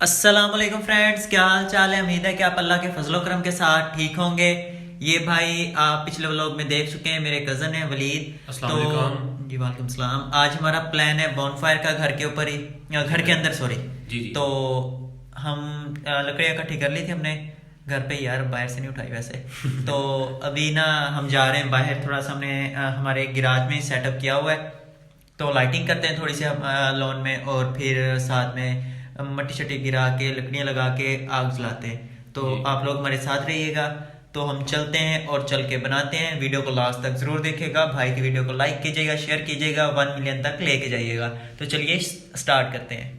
अस्सलाम वालेकुम फ्रेंड्स, क्या हाल चाल है। उम्मीद है कि आप अल्लाह के फजलो करम के साथ ठीक होंगे। ये भाई आप पिछले व्लॉग में देख चुके हैं, मेरे कज़न है वलीद। अस्सलाम तो वालेकुम। जी वालेकुम सलाम। आज हमारा प्लान है बॉनफायर का, घर के ऊपर ही, जी घर के भाई। अंदर सॉरी। जी जी। तो हम लकड़ियाँ इकट्ठी कर ली थी हमने घर पे ही, यार बाहर से नहीं उठाई वैसे। तो अभी ना हम जा रहे हैं बाहर, थोड़ा सा हमने हमारे गिराज में सेटअप किया हुआ है। तो लाइटिंग करते हैं थोड़ी सी लॉन में, और फिर साथ में मट्टी शट्टी गिरा के लकड़ियाँ लगा के आग जलाते हैं। तो जी आप लोग हमारे साथ रहिएगा। तो हम चलते हैं और चल के बनाते हैं। वीडियो को लास्ट तक जरूर देखिएगा। भाई की वीडियो को लाइक कीजिएगा, शेयर कीजिएगा, 1 मिलियन तक लेके जाइएगा। तो चलिए स्टार्ट करते हैं।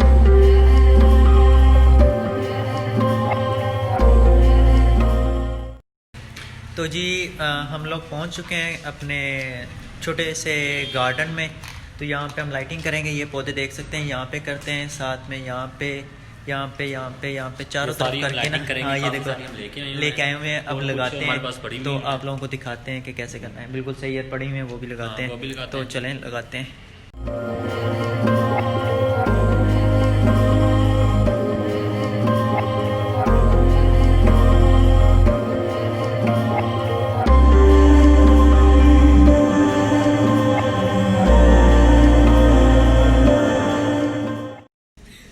तो जी हम लोग पहुंच चुके हैं अपने छोटे से गार्डन में। तो यहाँ पे हम लाइटिंग करेंगे। ये पौधे देख सकते हैं, यहाँ पे करते हैं, साथ में यहाँ पे यहाँ पे ये चारों तरफ सारी करके ना। लाइटिंग करेंगे, हाँ ये काफ़ी देखो सारी हम लेके आए हुए हैं, अब और कुछ लगाते हमारे पास हैं। पड़ी हुई तो हैं। आप लोगों को दिखाते हैं कि कैसे करना है। बिल्कुल सही है, पड़ी हुई हैं वो भी लगाते हाँ, वो भी हैं। लगाते तो हैं। चलें लगाते हैं।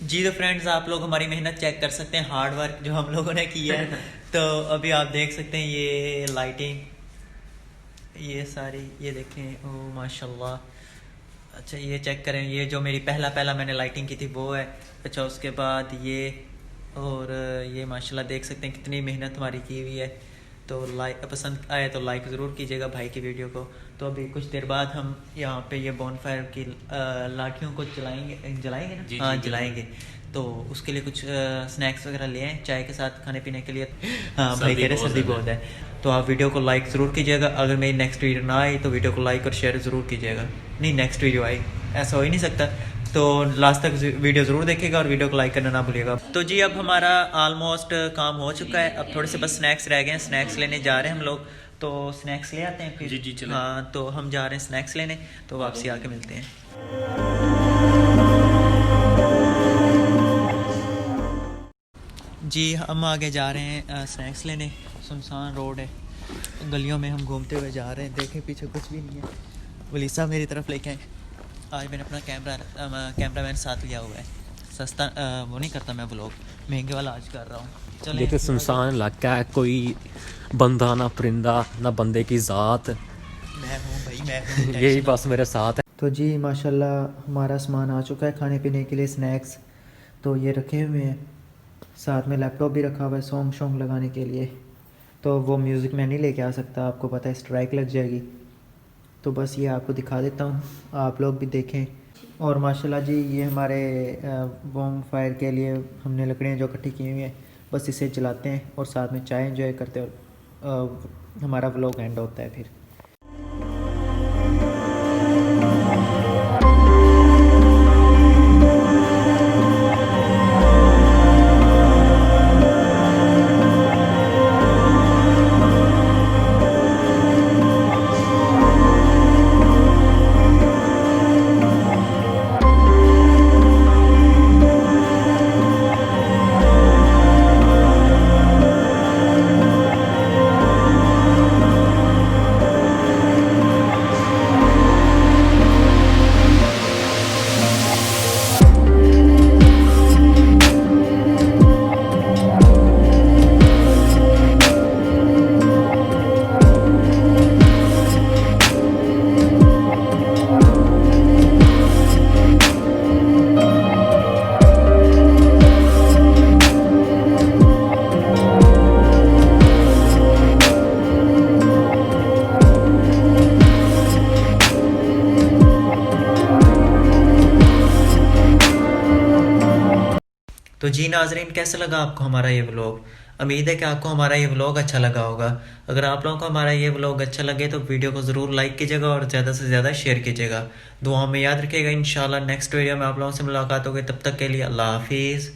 जी तो फ्रेंड्स, आप लोग हमारी मेहनत चेक कर सकते हैं, हार्ड वर्क जो हम लोगों ने किया है। तो अभी आप देख सकते हैं ये लाइटिंग, ये सारी, ये देखें, ओ माशाल्लाह। अच्छा ये चेक करें, ये जो मेरी पहला पहला मैंने लाइटिंग की थी वो है। अच्छा उसके बाद ये, और ये माशाल्लाह देख सकते हैं कितनी मेहनत हमारी की हुई है। तो लाइक पसंद आए तो लाइक ज़रूर कीजिएगा भाई की वीडियो को। तो अभी कुछ देर बाद हम यहाँ पे ये बॉनफायर की लाठियों को जलाएंगे, जलाएंगे ना, जी हाँ जी बिल्कुल। जलाएंगे। तो उसके लिए कुछ स्नैक्स वगैरह ले आए चाय के साथ खाने पीने के लिए। हाँ भाई सर्दी कह रहे बहुत सर्दी ज़्यादा बहुत है। तो आप वीडियो को लाइक ज़रूर कीजिएगा। अगर मेरी नेक्स्ट वीडियो ना आई तो वीडियो को लाइक और शेयर ज़रूर कीजिएगा। नहीं नेक्स्ट वीडियो आई, ऐसा हो ही नहीं सकता। तो लास्ट तक वीडियो ज़रूर देखिएगा और वीडियो को लाइक करना ना भूलिएगा। तो जी अब हमारा ऑलमोस्ट काम हो चुका है। अब थोड़े से बस स्नैक्स रह गए हैं, स्नैक्स लेने जा रहे हैं हम लोग। तो स्नैक्स ले आते हैं फिर। जी जी चलें। हाँ तो हम जा रहे हैं स्नैक्स लेने। तो वापसी आके मिलते हैं। जी हम आगे जा रहे हैं स्नैक्स लेने। सुनसान रोड है, गलियों में हम घूमते हुए जा रहे हैं। देखें पीछे कुछ भी नहीं है। वलीसा मेरी तरफ लेके आए। आज मैंने अपना कैमरामैन साथ लिया हुआ है। सस्ता वो नहीं करता मैं ब्लॉग, महंगे वाला आज कर रहा हूँ। चलें देखिए सुनसान इलाका है, कोई बंदा ना परिंदा ना बंदे की ज़ात। मैं हूँ भाई, मैं हूँ। यही बस मेरे साथ है। तो जी माशाल्लाह हमारा सामान आ चुका है खाने पीने के लिए, स्नैक्स। तो ये रखे हुए हैं, साथ में लैपटॉप भी रखा हुआ है सॉन्ग शॉन्ग लगाने के लिए। तो वो म्यूज़िक मैं नहीं लेके आ सकता, आपको पता है स्ट्राइक लग जाएगी। तो बस ये आपको दिखा देता हूँ, आप लोग भी देखें। और माशाल्लाह जी ये हमारे बॉम फायर के लिए हमने लकड़ियाँ जो इकट्ठी की हुई हैं, बस इसे जलाते हैं और साथ में चाय एंजॉय करते हैं, और हमारा व्लॉग एंड होता है फिर। तो जी नाजरीन, कैसा लगा आपको हमारा ये व्लॉग। उम्मीद है कि आपको हमारा ये व्लॉग अच्छा लगा होगा। अगर आप लोगों को हमारा ये व्लॉग अच्छा लगे तो वीडियो को ज़रूर लाइक कीजिएगा और ज़्यादा से ज़्यादा शेयर कीजिएगा। दुआ में याद रखिएगा। इंशाल्लाह नेक्स्ट वीडियो में आप लोगों से मुलाकात होगी। तब तक के लिए अल्लाह हाफिज़।